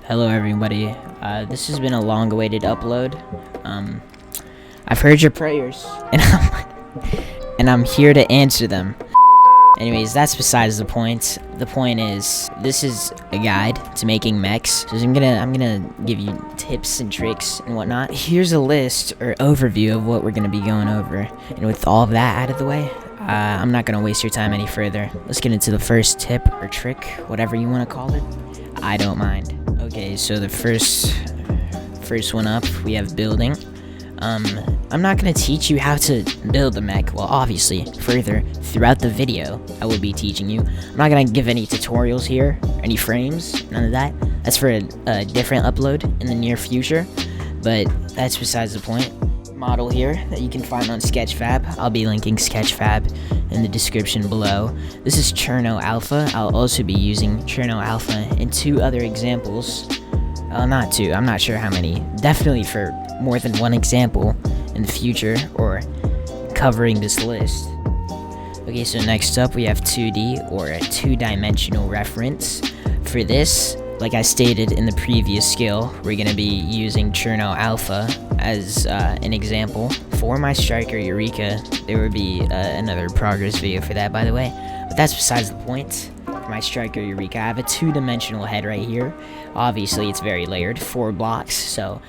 Hello everybody, this has been a long-awaited upload. I've heard your prayers, and I'm here to answer them. Anyways, that's besides the point. The point is, this is a guide to making mechs. So I'm gonna give you tips and tricks and whatnot. Here's a list or overview of what we're gonna be going over. And with all of that out of the way, I'm not gonna waste your time any further. Let's get into the first tip or trick, whatever you want to call it. I don't mind. Okay, so the first one up, we have building. I'm not gonna teach you how to build a mech. Well, obviously, further throughout the video, I will be teaching you. I'm not gonna give any tutorials here, any frames, none of that. That's for a different upload in the near future, but that's besides the point. Model here that you can find on Sketchfab. I'll be linking Sketchfab in the description below. This is Cherno Alpha. I'll also be using Cherno Alpha in 2 other examples. Not 2, I'm not sure how many. Definitely for more than 1 example in the future, or covering this list. Okay, so next up we have 2D, or a 2-dimensional reference. For this, like I stated in the previous skill, we're going to be using Cherno Alpha as an example. For my Striker Eureka, there would be another progress video for that, by the way. But that's besides the point. For my Striker Eureka, I have a 2-dimensional head right here. Obviously, it's very layered, 4 blocks, so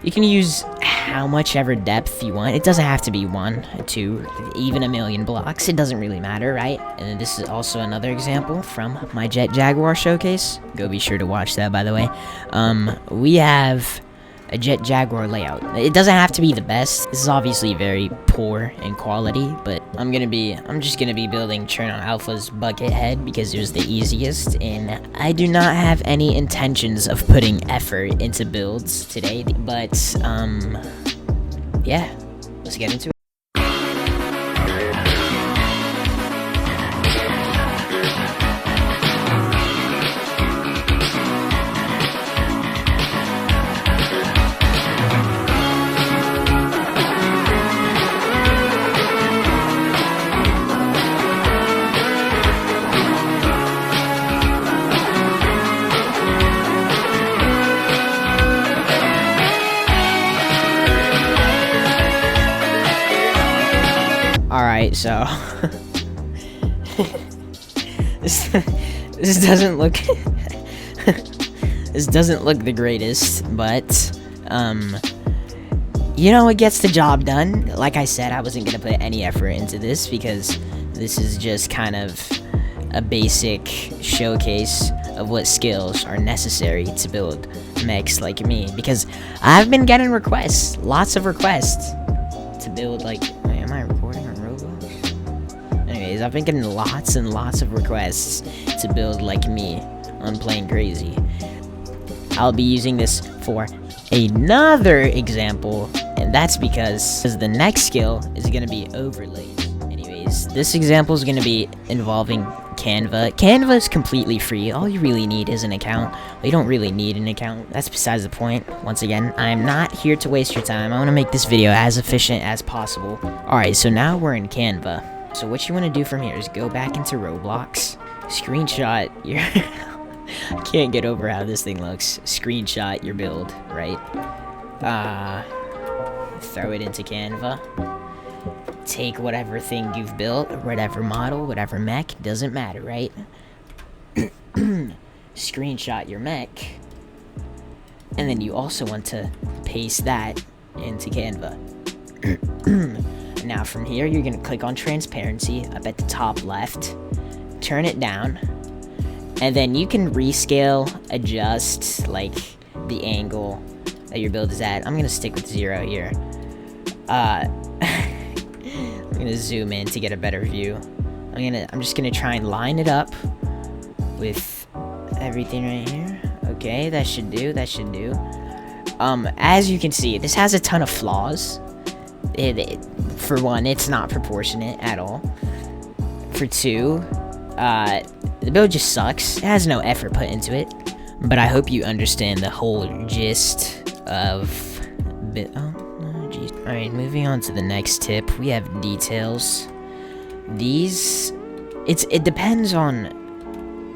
you can use how much ever depth you want. It doesn't have to be 1, 2, even a million blocks. It doesn't really matter, right? And this is also another example from my Jet Jaguar showcase. Go be sure to watch that, by the way. We have a Jet Jaguar layout. It doesn't have to be the best. This is obviously very poor in quality, but I'm just gonna be building Cherno Alpha's bucket head because it was the easiest, and I do not have any intentions of putting effort into builds today, but yeah, let's get into it. Alright, so this doesn't look this doesn't look the greatest, but you know, it gets the job done. Like I said, I wasn't gonna put any effort into this because this is just kind of a basic showcase of what skills are necessary to build mechs like me, because I've been getting requests, lots of requests to build like, wait, am I recording on Roblox? Anyways, I've been getting lots and lots of requests to build like me on Playing Crazy. I'll be using this for another example, and that's because the next skill is going to be overlays. Anyways, this example is going to be involving Canva. Canva is completely free. All you really need is an account. Well, you don't really need an account. That's besides the point. Once again, I'm not here to waste your time. I want to make this video as efficient as possible. Alright, so now we're in Canva. So what you want to do from here is go back into Roblox, screenshot your... I can't get over how this thing looks. Screenshot your build, right? Throw it into Canva. Take whatever thing you've built, whatever model, whatever mech, doesn't matter, right? Screenshot your mech. And then you also want to paste that into Canva. Now from here, you're going to click on transparency up at the top left. Turn it down. And then you can rescale, adjust, like, the angle that your build is at. I'm going to stick with 0 here. I'm gonna zoom in to get a better view. I'm just gonna try and line it up with everything right here. Okay, that should do, that should do. As you can see, this has a ton of flaws. For one, it's not proportionate at all. For 2, the build just sucks. It has no effort put into it. But I hope you understand the whole gist of Alright, moving on to the next tip, we have details. These, it depends on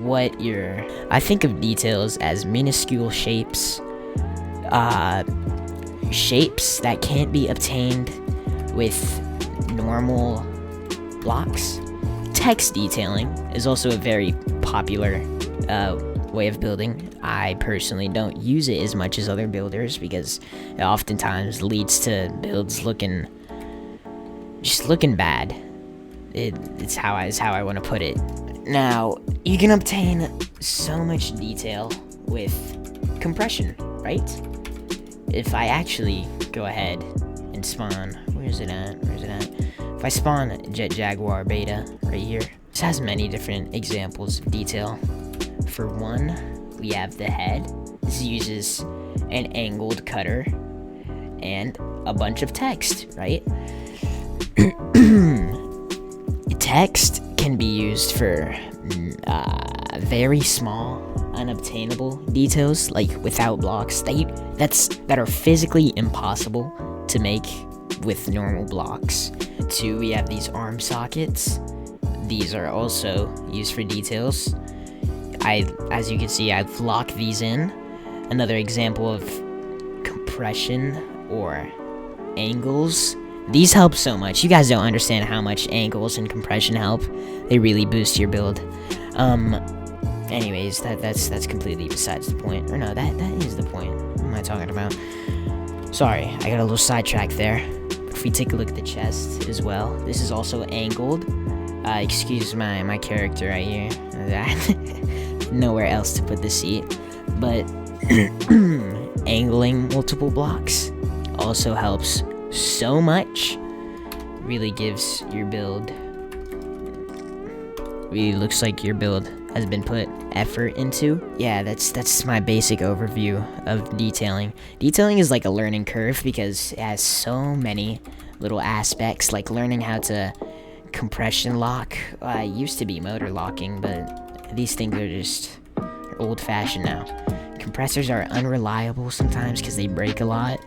I think of details as minuscule shapes, shapes that can't be obtained with normal blocks. Text detailing is also a very popular way of building. I personally don't use it as much as other builders because it oftentimes leads to builds looking bad. It's how I want to put it. Now, you can obtain so much detail with compression, right? If I actually go ahead and spawn, where's it at? If I spawn Jet Jaguar Beta right here, this has many different examples of detail. For one, we have the head. This uses an angled cutter and a bunch of text, right? Text can be used for very small, unobtainable details, like without blocks that are physically impossible to make with normal blocks. Two, we have these arm sockets. These are also used for details. As you can see, I've locked these in. Another example of compression or angles. These help so much. You guys don't understand how much angles and compression help. They really boost your build. Anyways, that's completely besides the point. Or no, that is the point. What am I talking about? Sorry, I got a little sidetracked there. If we take a look at the chest as well, this is also angled. Excuse my character right here. Nowhere else to put the seat. But angling multiple blocks also helps so much. Really gives your build, really looks like your build has been put effort into. Yeah, that's my basic overview of detailing. Detailing is like a learning curve because it has so many little aspects, like learning how to compression lock. Used to be motor locking, but these things are just old-fashioned now. Compressors are unreliable sometimes because they break a lot,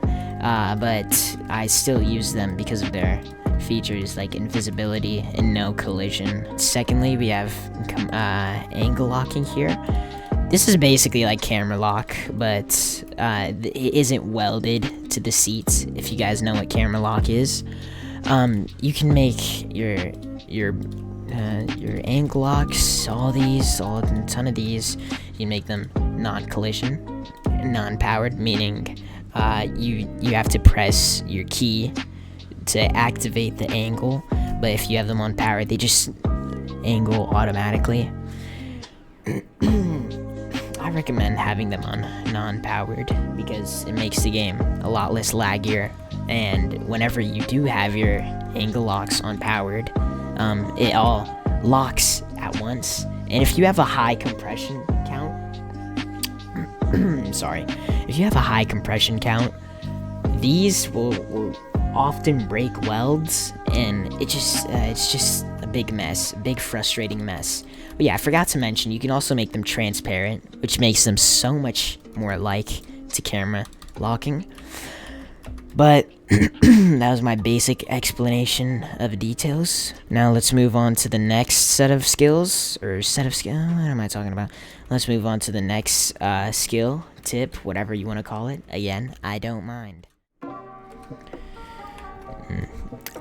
but I still use them because of their features like invisibility and no collision. Secondly, we have angle locking here. This is basically like camera lock, but it isn't welded to the seats. If you guys know what camera lock is, you can make your angle locks, a ton of these. You can make them non-collision, non-powered, meaning you have to press your key to activate the angle, but if you have them on powered, they just angle automatically. I recommend having them on non-powered because it makes the game a lot less laggier, and whenever you do have your angle locks on powered, it all locks at once. And if you have a high compression count, if you have a high compression count, these will often break welds, and it's just a big mess, a big frustrating mess. But yeah, I forgot to mention, you can also make them transparent, which makes them so much more alike to camera locking. But that was my basic explanation of details. Now let's move on to the next set of skills, what am I talking about? Let's move on to the next skill, tip, whatever you want to call it. Again, I don't mind.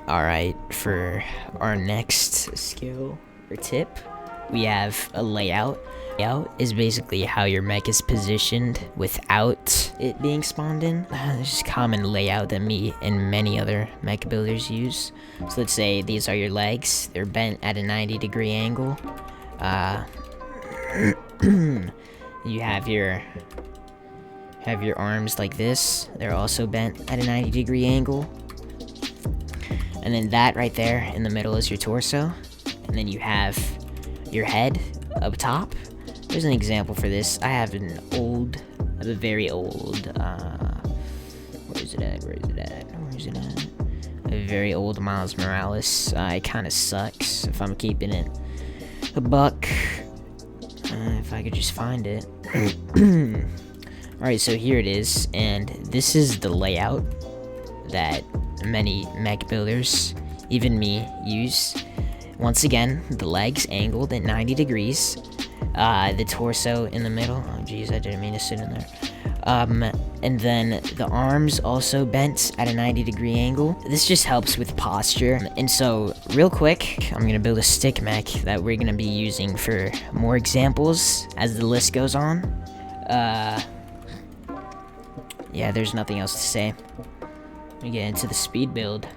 Alright, for our next skill or tip, we have a layout. Layout is basically how your mech is positioned without it being spawned in. This is common layout that me and many other mech builders use. So let's say these are your legs. They're bent at a 90-degree angle. You have your arms like this. They're also bent at a 90-degree angle. And then that right there in the middle is your torso. And then you have your head up top. There's an example for this. I have a very old, where is it at? A very old Miles Morales. It kind of sucks if I'm keeping it a buck. If I could just find it. Alright, so here it is, and this is the layout that many mech builders, even me, use. Once again, the legs angled at 90 degrees. the torso in the middle. Oh geez, I didn't mean to sit in there. And then the arms also bent at a 90-degree angle. This just helps with posture. And so, real quick, I'm gonna build a stick mech that we're gonna be using for more examples as the list goes on. Yeah, there's nothing else to say. We get into the speed build.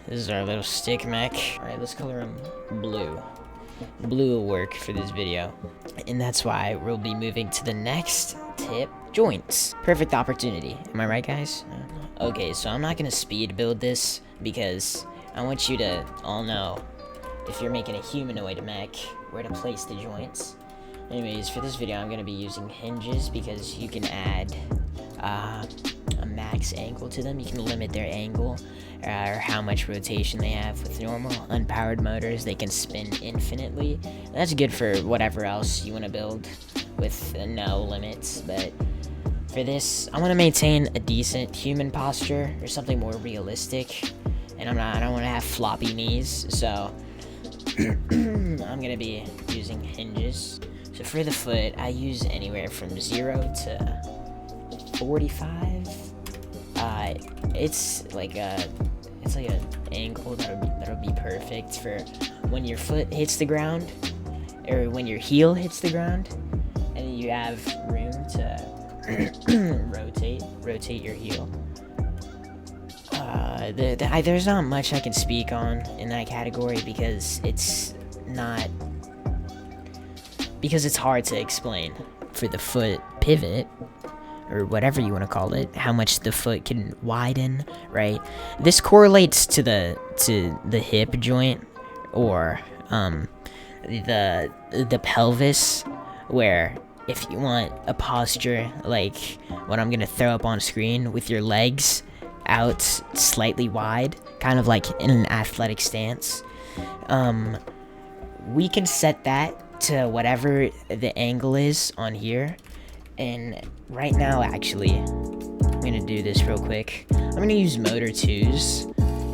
This is our little stick mech. Alright, let's color him blue. Blue will work for this video. And that's why we'll be moving to the next tip, joints. Perfect opportunity. Am I right, guys? Okay, so I'm not gonna speed build this because I want you to all know if you're making a humanoid mech, where to place the joints. Anyways, for this video, I'm gonna be using hinges because you can add a max angle to them. You can limit their angle or how much rotation they have. With normal unpowered motors, they can spin infinitely. And that's good for whatever else you want to build with no limits. But for this, I want to maintain a decent human posture or something more realistic. And I don't want to have floppy knees, so I'm gonna be using hinges. So for the foot, I use anywhere from 0 to 45. It's like an angle that'll be perfect for when your foot hits the ground, or when your heel hits the ground, and you have room to rotate your heel. There's not much I can speak on in that category because it's hard to explain. For the foot pivot, or whatever you want to call it, how much the foot can widen, right? This correlates to the hip joint, or the pelvis, where if you want a posture like what I'm gonna throw up on screen, with your legs out slightly wide, kind of like in an athletic stance, we can set that to whatever the angle is on here. And right now, actually, I'm gonna do this real quick. I'm gonna use motor 2s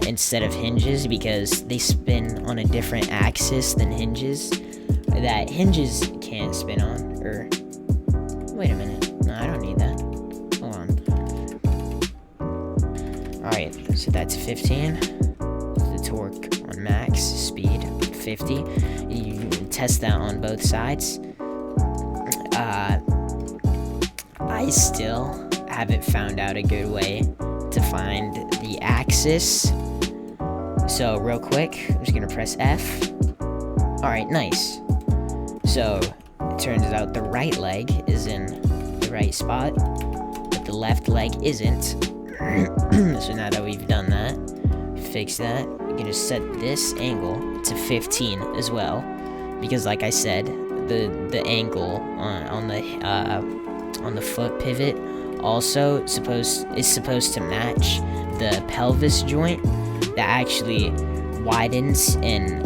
instead of hinges because they spin on a different axis than hinges that hinges can spin on. Or wait a minute, no, I don't need that. Hold on. Alright, so that's 15. The torque on max speed 50. You test that on both sides. I still haven't found out a good way to find the axis. So real quick, I'm just gonna press F. Alright, nice. So it turns out the right leg is in the right spot, but the left leg isn't. So now that we've done that, fix that, we're gonna set this angle to 15 as well. Because like I said, the angle on the foot pivot also is supposed to match the pelvis joint that actually widens and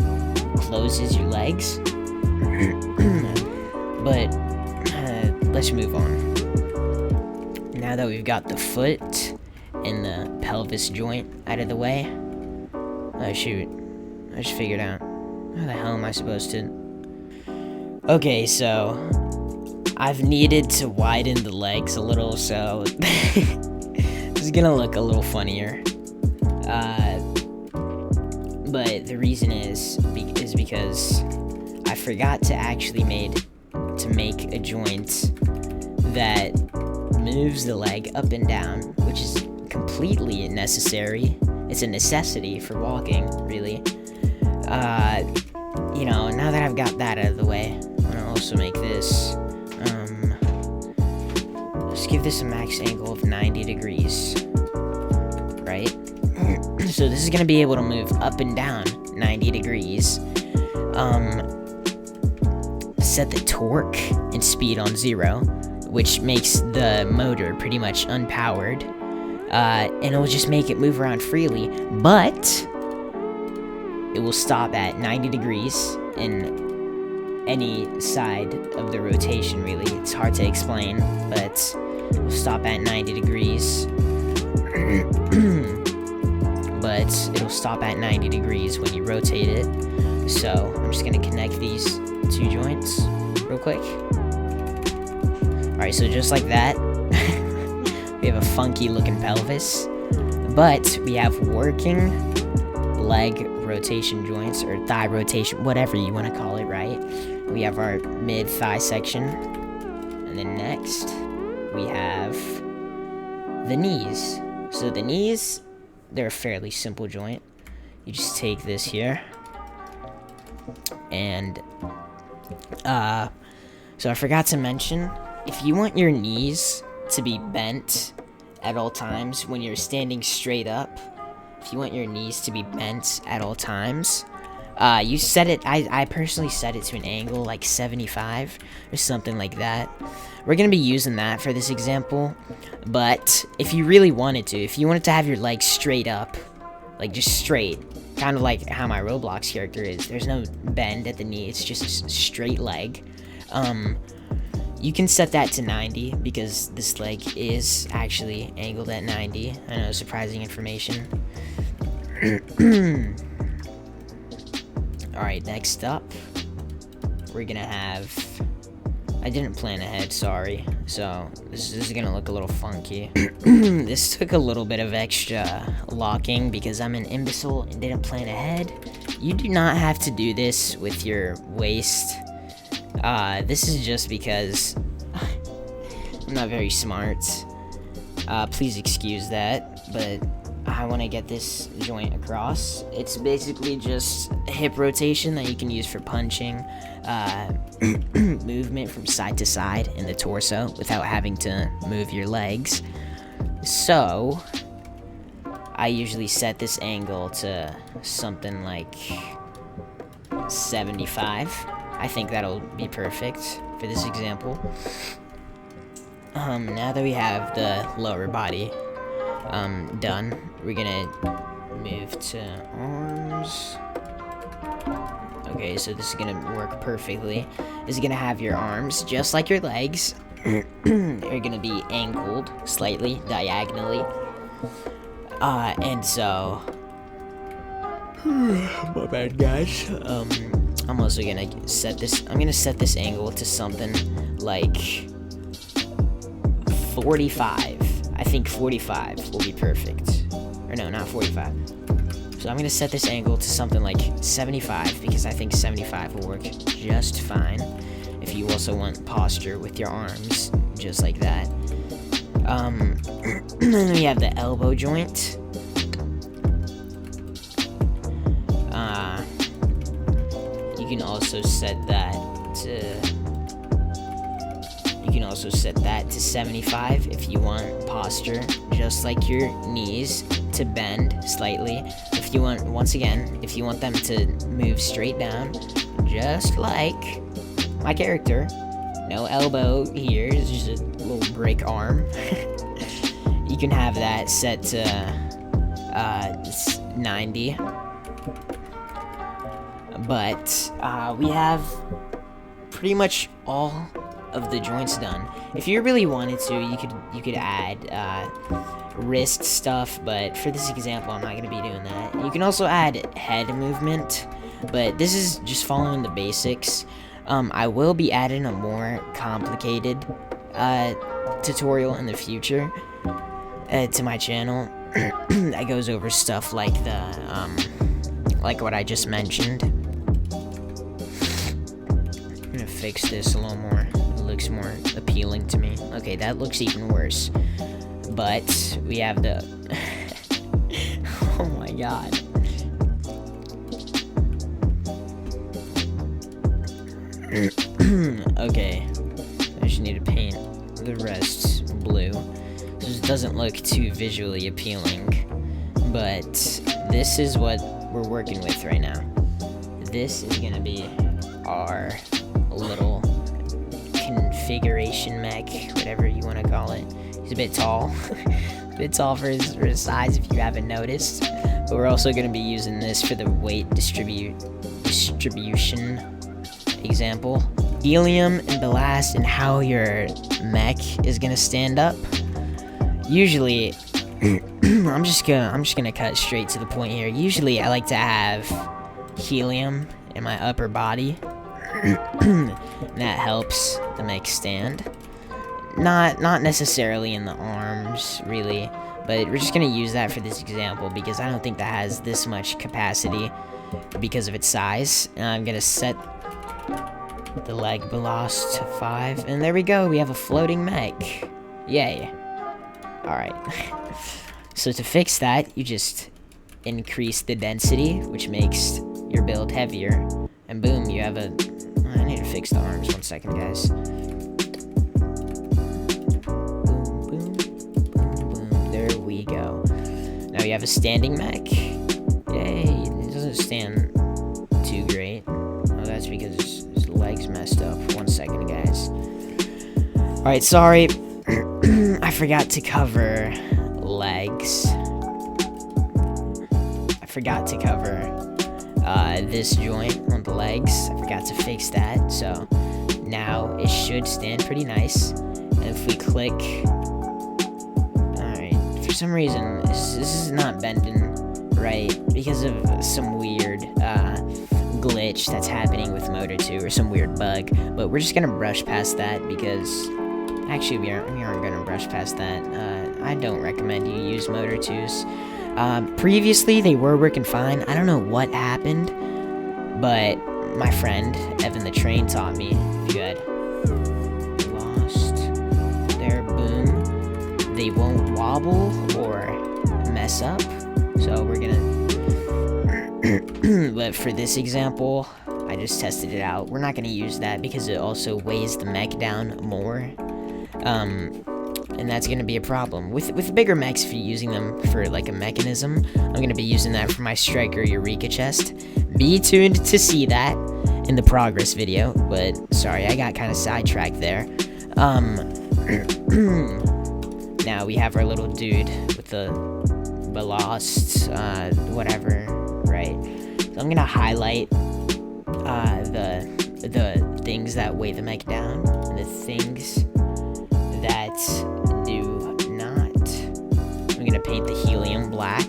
closes your legs. But let's move on. Now that we've got the foot and the pelvis joint out of the way, oh shoot, I just figured out, how the hell am I supposed to? Okay, so I've needed to widen the legs a little, so it's gonna look a little funnier. But the reason is because I forgot to actually make a joint that moves the leg up and down, which is completely necessary. It's a necessity for walking, really. Now that I've got that out of the way, I'm gonna also make this. let's give this a max angle of 90 degrees, right? So this is gonna be able to move up and down 90 degrees. Set the torque and speed on 0, which makes the motor pretty much unpowered, and it'll just make it move around freely, but it will stop at 90 degrees in any side of the rotation, really. It's hard to explain, but it will stop at 90 degrees. But it'll stop at 90 degrees when you rotate it. So I'm just gonna connect these 2 joints real quick. Alright, so just like that, we have a funky looking pelvis, but we have working leg rotation joints, or thigh rotation, whatever you want to call it, right? We have our mid-thigh section, and then next we have the knees. So the knees, they're a fairly simple joint. You just take this here, and so I forgot to mention, if you want your knees to be bent at all times when you're standing straight up, if you want your knees to be bent at all times, you set it, I personally set it to an angle like 75 or something like that. We're going to be using that for this example, but if you really wanted to, if you wanted to have your legs straight up, like just straight, kind of like how my Roblox character is, there's no bend at the knee, it's just a straight leg, you can set that to 90, because this leg is actually angled at 90. I know, surprising information. Alright, next up, we're gonna have, I didn't plan ahead, sorry, so this is gonna look a little funky. This took a little bit of extra locking because I'm an imbecile and didn't plan ahead. You do not have to do this with your waist. This is just because I'm not very smart. Please excuse that, but I want to get this joint across. It's basically just a hip rotation that you can use for punching, movement from side to side in the torso without having to move your legs. So I usually set this angle to something like 75. I think that'll be perfect for this example. Now that we have the lower body done, we're gonna move to arms. Okay, so this is gonna work perfectly. This is gonna have your arms, just like your legs, are gonna be angled slightly, diagonally. And so, my bad guys. I'm also gonna set this, I'm gonna set this angle to something like 45. I think 45 will be perfect. Or no, not 45. So I'm gonna set this angle to something like 75, because I think 75 will work just fine. If you also want posture with your arms, just like that. Then we have the elbow joint. You can also set that to 75 if you want posture, just like your knees, to bend slightly. If you want, once again, if you want them to move straight down, just like my character. No elbow here, it's just a little break arm. You can have that set to 90. But we have pretty much all of the joints done. If you really wanted to, you could add wrist stuff, but for this example, I'm not going to be doing that. You can also add head movement, but this is just following the basics. I will be adding a more complicated tutorial in the future to my channel that goes over stuff like the like what I just mentioned. I'm gonna fix this a little more. It looks more appealing to me. Okay, that looks even worse. But we have the oh my god. Okay, I just need to paint the rest blue, so it doesn't look too visually appealing. But this is what we're working with right now. This is gonna be our little configuration mech, whatever you want to call it. He's a bit tall, a bit tall for his size if you haven't noticed. But we're also going to be using this for the weight distribution example. Helium and ballast and how your mech is going to stand up. Usually, I'm just gonna cut straight to the point here. Usually, I like to have helium in my upper body. And that helps the mech stand. Not necessarily in the arms, really, but we're just gonna use that for this example because I don't think that has this much capacity because of its size. And I'm gonna set the leg ballast to 5, and there we go. We have a floating mech. Yay! All right. So to fix that, you just increase the density, which makes your build heavier, and boom, you have a. I need to fix the arms. 1 second, guys. Boom, boom, boom, boom. There we go. Now you have a standing mech. Yay! It doesn't stand too great. Oh, that's because his legs messed up. 1 second, guys. All right, sorry. I forgot to cover legs. I forgot to cover this joint on the legs. I forgot to fix that, so now it should stand pretty nice. And if we click, alright, for some reason this is not bending right because of some weird glitch that's happening with Motor 2 or some weird bug, but we're just gonna brush past that because actually we aren't gonna brush past that. I don't recommend you use Motor 2s. Previously, they were working fine. I don't know what happened, but my friend, Evan the Train, taught me if you had lost there, boom, they won't wobble or mess up. So we're gonna, but for this example, I just tested it out. We're not gonna use that because it also weighs the mech down more. And that's going to be a problem. With bigger mechs, if you're using them for like a mechanism, I'm going to be using that for my Striker Eureka chest. Be tuned to see that in the progress video, but sorry, I got kind of sidetracked there. Now we have our little dude with the ballast, whatever, right? So I'm going to highlight the things that weigh the mech down, and the things that do not. I'm gonna paint the helium black.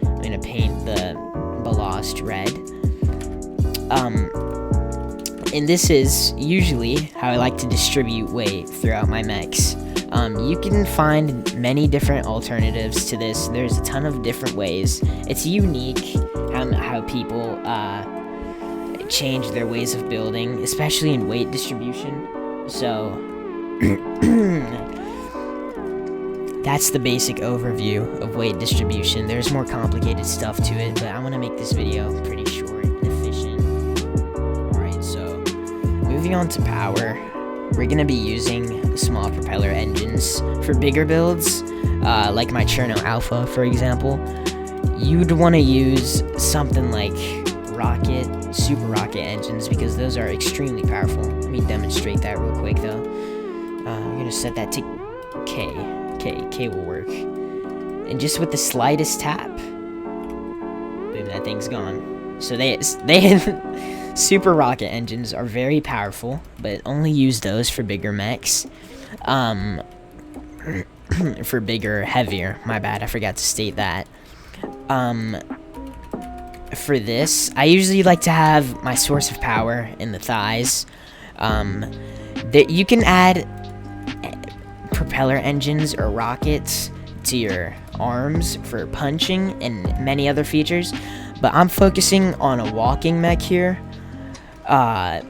I'm gonna paint the ballast red. And this is usually how I like to distribute weight throughout my mechs. You can find many different alternatives to this. There's a ton of different ways. It's unique how people change their ways of building, especially in weight distribution. So that's the basic overview of weight distribution. There's more complicated stuff to it, but I want to make this video pretty short and efficient. Alright, so moving on to power, we're going to be using small propeller engines. For bigger builds, like my Cherno Alpha, for example, you'd want to use something like super rocket engines because those are extremely powerful. Let me demonstrate that real quick, though. I'm going to set that to K. K will work. And just with the slightest tap, boom, that thing's gone. So they super rocket engines are very powerful, but only use those for bigger mechs. For bigger, heavier. My bad, I forgot to state that. For this, I usually like to have my source of power in the thighs. That you can add propeller engines or rockets to your arms for punching and many other features, but I'm focusing on a walking mech here. And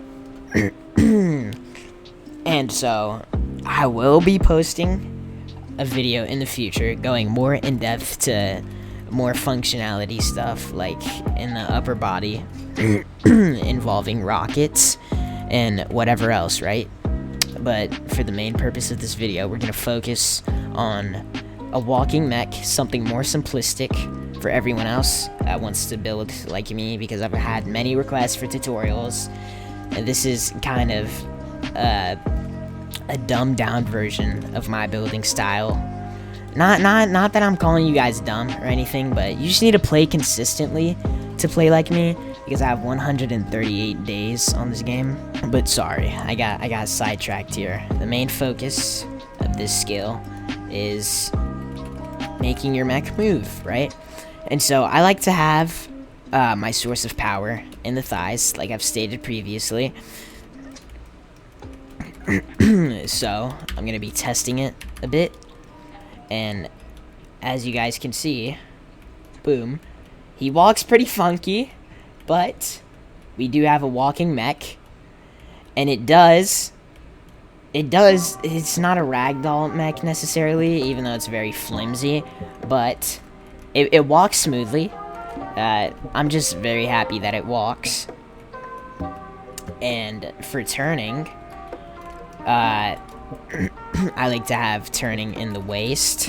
so I will be posting a video in the future going more in depth to more functionality stuff like in the upper body involving rockets and whatever else, right? but for the main purpose of this video, we're gonna focus on a walking mech, something more simplistic for everyone else that wants to build like me, because I've had many requests for tutorials, and this is kind of a dumbed down version of my building style. Not that I'm calling you guys dumb or anything, but you just need to play consistently to play like me, because I have 138 days on this game. But sorry, I got sidetracked here. The main focus of this skill is making your mech move, right? And so I like to have my source of power in the thighs, like I've stated previously. So I'm gonna be testing it a bit, and as you guys can see, boom, he walks pretty funky, but we do have a walking mech, and it's not a ragdoll mech necessarily, even though it's very flimsy, but it walks smoothly. I'm just very happy that it walks. And for turning, I like to have turning in the waist.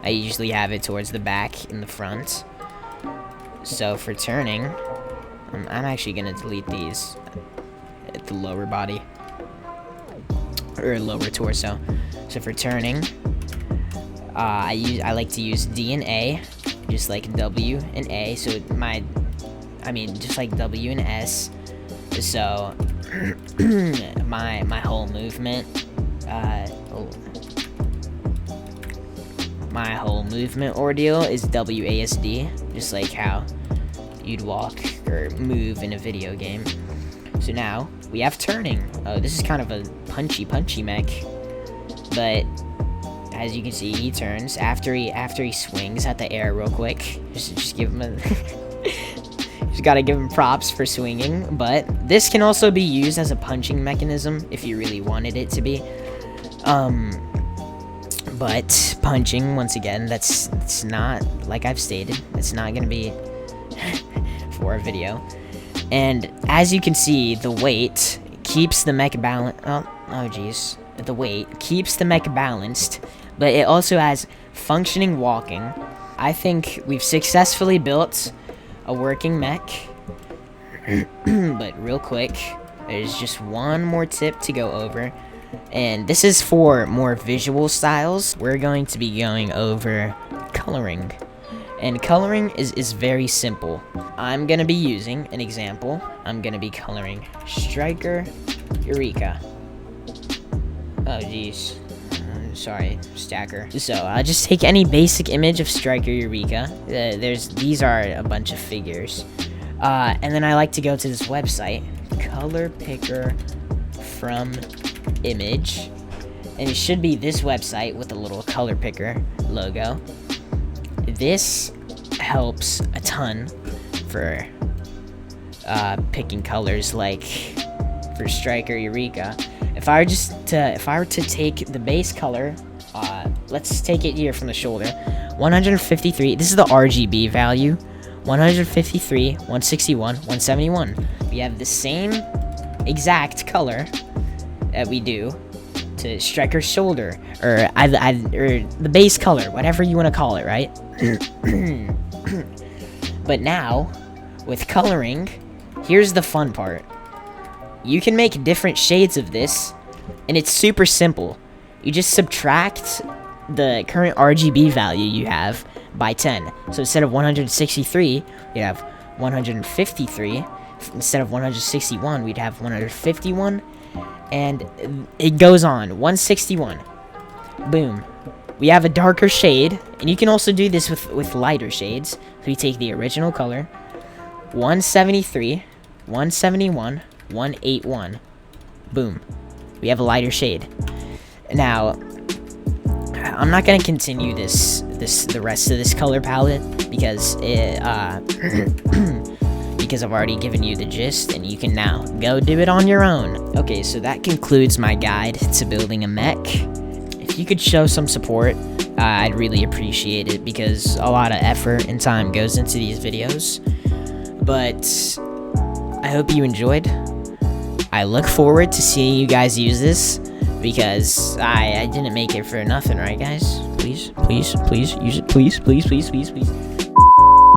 I usually have it towards the back in the front. So for turning, I'm actually gonna delete these at the lower body, or lower torso. So for turning, I like to use D and A, just like W and A. So just like W and S. So my whole movement, ordeal is WASD, just like how you'd walk or move in a video game. So now we have turning. Oh, this is kind of a punchy mech, but as you can see, he turns after he swings at the air real quick. Just give him a just gotta give him props for swinging. But this can also be used as a punching mechanism if you really wanted it to be. But punching, once again, it's not, like I've stated, it's not gonna be for a video. And as you can see, the weight keeps the mech balanced. Oh jeez. The weight keeps the mech balanced, but it also has functioning walking. I think we've successfully built a working mech. But real quick, there's just one more tip to go over, and this is for more visual styles. We're going to be going over coloring. And coloring is very simple. I'm gonna be using an example. I'm gonna be coloring Striker Eureka. Oh jeez. Sorry, Stacker. So I'll just take any basic image of Striker Eureka. These are a bunch of figures. And then I like to go to this website, Color Picker from Image. And it should be this website with a little color picker logo. This helps a ton for picking colors, like for Striker Eureka. If I were to take the base color, let's take it here from the shoulder. 153. This is the RGB value. 153, 161, 171. We have the same exact color that we do to Striker's shoulder, or the base color, whatever you want to call it, right? But now, with coloring, here's the fun part. You can make different shades of this, and it's super simple. You just subtract the current RGB value you have by 10. So instead of 163, you'd have 153. Instead of 161, we'd have 151. And it goes on. 161. Boom. We have a darker shade, and you can also do this with lighter shades. So we take the original color, 173, 171, 181. Boom. We have a lighter shade. Now, I'm not gonna continue the rest of this color palette because because I've already given you the gist, and you can now go do it on your own. Okay, so that concludes my guide to building a mech. If you could show some support, I'd really appreciate it, because a lot of effort and time goes into these videos. But I hope you enjoyed. I look forward to seeing you guys use this because I didn't make it for nothing, right, guys? Please use it. Please, please, please, please, please.